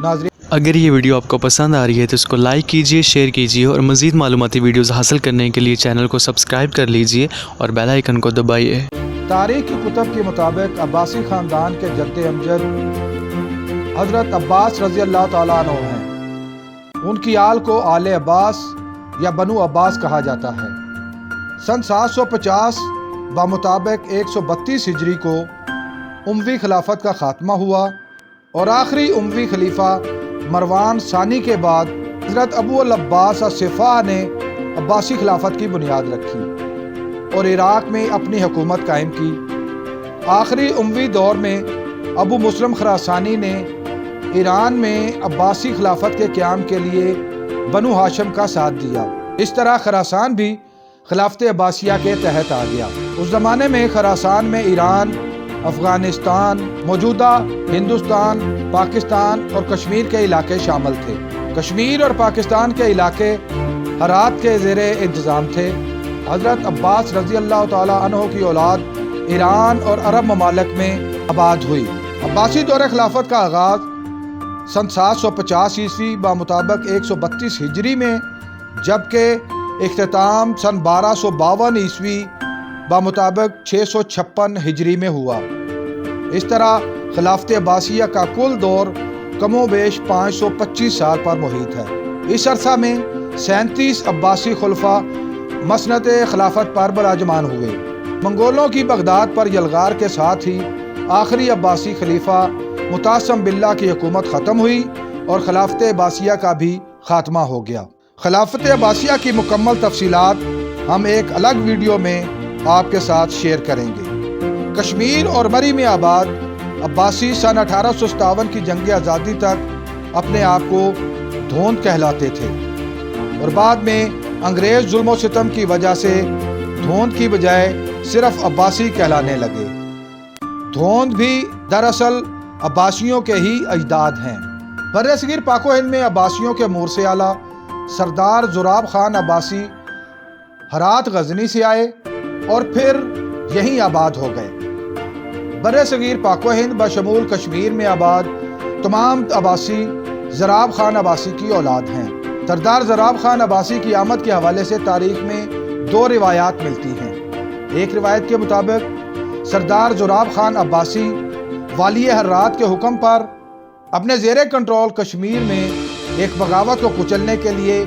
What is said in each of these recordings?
ناظرین، اگر یہ ویڈیو آپ کو پسند آ رہی ہے تو اس کو لائک کیجئے، شیئر کیجئے اور مزید معلوماتی ویڈیوز حاصل کرنے کے لیے چینل کو سبسکرائب کر لیجئے اور بیل آئیکن کو دبائیے۔ تاریخ کی کتب کے مطابق عباسی خاندان کے جد امجد حضرت عباس رضی اللہ تعالیٰ عنہ ہیں۔ ان کی آل کو آل عباس یا بنو عباس کہا جاتا ہے۔ سن 750 بمطابق 132 ہجری کو اموی خلافت کا خاتمہ ہوا اور آخری اموی خلیفہ مروان ثانی کے بعد حضرت ابو العباس الصفاح نے عباسی خلافت کی بنیاد رکھی اور عراق میں اپنی حکومت قائم کی۔ آخری اموی دور میں ابو مسلم خراسانی نے ایران میں عباسی خلافت کے قیام کے لیے بنو ہاشم کا ساتھ دیا۔ اس طرح خراسان بھی خلافت عباسیہ کے تحت آ گیا۔ اس زمانے میں خراسان میں ایران، افغانستان، موجودہ ہندوستان، پاکستان اور کشمیر کے علاقے شامل تھے۔ کشمیر اور پاکستان کے علاقے ہرات کے زیر انتظام تھے۔ حضرت عباس رضی اللہ تعالیٰ عنہ کی اولاد ایران اور عرب ممالک میں آباد ہوئی۔ عباسی دور خلافت کا آغاز سن 750 عیسوی بمطابق 132 ہجری میں، جبکہ اختتام سن 1252 عیسوی بمطابق 656 ہجری میں ہوا۔ اس طرح خلافت عباسیہ کا کل دور کم و بیش 525 سال پر محیط ہے۔ اس عرصہ میں 37 عباسی خلفاء مسند خلافت پر براجمان ہوئے۔ منگولوں کی بغداد پر یلغار کے ساتھ ہی آخری عباسی خلیفہ متعصم باللہ کی حکومت ختم ہوئی اور خلافت عباسیہ کا بھی خاتمہ ہو گیا۔ خلافت عباسیہ کی مکمل تفصیلات ہم ایک الگ ویڈیو میں آپ کے ساتھ شیئر کریں گے۔ کشمیر اور مری میں آباد عباسی سن 1857 کی جنگ آزادی تک اپنے آپ کو دھوند کہلاتے تھے اور بعد میں انگریز ظلم و ستم کی وجہ سے دھوند کی بجائے صرف عباسی کہلانے لگے۔ دھوند بھی دراصل عباسیوں کے ہی اجداد ہیں۔ برصغیر پاک و ہند میں عباسیوں کے مورث اعلیٰ سردار زراب خان عباسی ہرات غزنی سے آئے اور پھر یہیں آباد ہو گئے۔ برصغیر پاک و ہند بشمول کشمیر میں آباد تمام عباسی زراب خان عباسی کی اولاد ہیں۔ سردار زراب خان عباسی کی آمد کے حوالے سے تاریخ میں دو روایات ملتی ہیں۔ ایک روایت کے مطابق سردار زراب خان عباسی والی ہرات کے حکم پر اپنے زیر کنٹرول کشمیر میں ایک بغاوت کو کچلنے کے لیے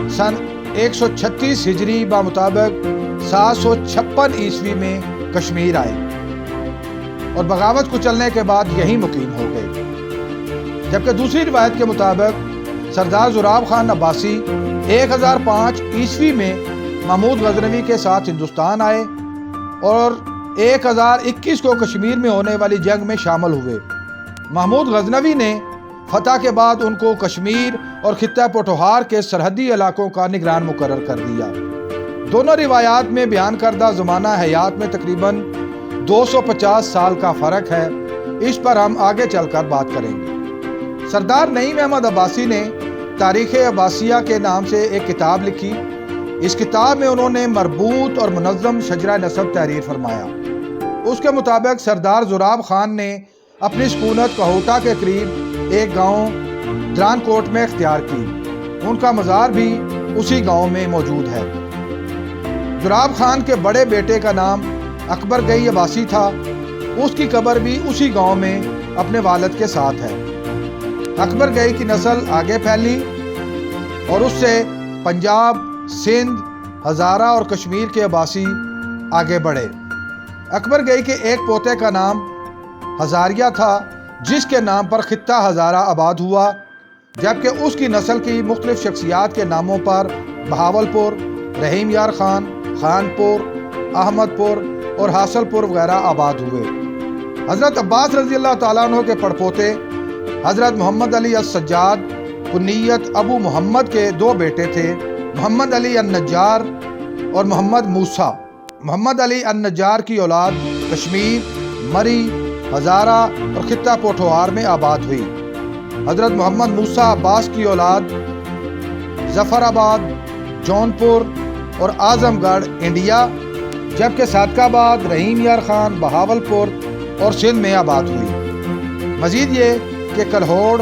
سن 136 ہجری بمطابق 756 عیسوی میں کشمیر آئے اور بغاوت کچلنے کے بعد یہیں مقیم ہو گئے۔ جبکہ دوسری روایت کے مطابق سردار زراب خان عباسی 1005 عیسوی میں محمود غزنوی کے ساتھ ہندوستان آئے اور 1021 کو کشمیر میں ہونے والی جنگ میں شامل ہوئے۔ محمود غزنوی نے فتح کے بعد ان کو کشمیر اور خطہ پوٹھوہار کے سرحدی علاقوں کا نگران مقرر کر دیا۔ دونوں روایات میں بیان کردہ زمانہ حیات میں تقریباً 250 سال کا فرق ہے۔ اس پر ہم آگے چل کر بات کریں گے۔ سردار نعیم احمد عباسی نے تاریخ عباسیہ کے نام سے ایک کتاب لکھی۔ اس کتاب میں انہوں نے مربوط اور منظم شجرہ نسب تحریر فرمایا۔ اس کے مطابق سردار زراب خان نے اپنی سکونت کوہوٹا کے قریب ایک گاؤں دران کوٹ میں اختیار کی۔ ان کا مزار بھی اسی گاؤں میں موجود ہے۔ زراب خان کے بڑے بیٹے کا نام اکبر گئی عباسی تھا۔ اس کی قبر بھی اسی گاؤں میں اپنے والد کے ساتھ ہے۔ اکبر گئی کی نسل آگے پھیلی اور اس سے پنجاب، سندھ، ہزارہ اور کشمیر کے عباسی آگے بڑھے۔ اکبر گئی کے ایک پوتے کا نام ہزاریہ تھا، جس کے نام پر خطہ ہزارہ آباد ہوا، جبکہ اس کی نسل کی مختلف شخصیات کے ناموں پر بہاولپور، رحیم یار خان، خانپور، احمد پور اور حاصل پور وغیرہ آباد ہوئے۔ حضرت عباس رضی اللہ تعالیٰ عنہ کے پڑپوتے حضرت محمد علی السجاد کنیت ابو محمد کے دو بیٹے تھے، محمد علی النجار اور محمد موسیٰ۔ محمد علی النجار کی اولاد کشمیر، مری، ہزارہ اور خطہ پوٹھوہار میں آباد ہوئی۔ حضرت محمد موسیٰ عباس کی اولاد ظفر آباد، جونپور اور اعظم گڑھ انڈیا، جبکہ صادق آباد، رحیم یار خان، بہاولپور اور سندھ میں آباد ہوئی۔ مزید یہ کہ کلہوڑ،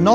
9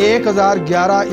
1011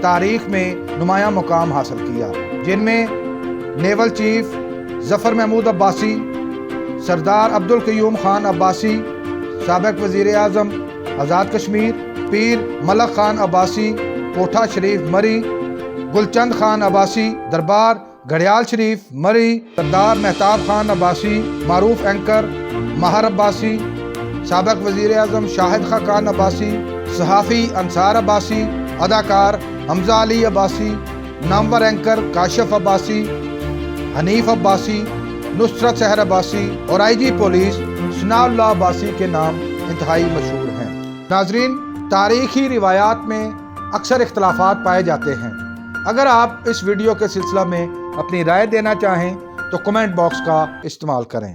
تاریخ میں نمایاں مقام حاصل کیا، جن میں نیول چیف ظفر محمود عباسی، سردار عبدالقیوم خان عباسی، سابق وزیر اعظم آزاد کشمیر پیر ملک خان عباسی، کوٹھا شریف مری، گلچند خان عباسی، دربار گھڑیال شریف مری، سردار مہتاب خان عباسی، معروف اینکر ماہر عباسی، سابق وزیر اعظم شاہد خاقان عباسی، صحافی انصار عباسی، اداکار حمزہ علی عباسی، نامور اینکر کاشف عباسی، حنیف عباسی، نصرت سحر عباسی اور آئی جی پولیس ثناء اللہ عباسی کے نام انتہائی مشہور ہیں۔ ناظرین، تاریخی روایات میں اکثر اختلافات پائے جاتے ہیں۔ اگر آپ اس ویڈیو کے سلسلہ میں اپنی رائے دینا چاہیں تو کمنٹ باکس کا استعمال کریں۔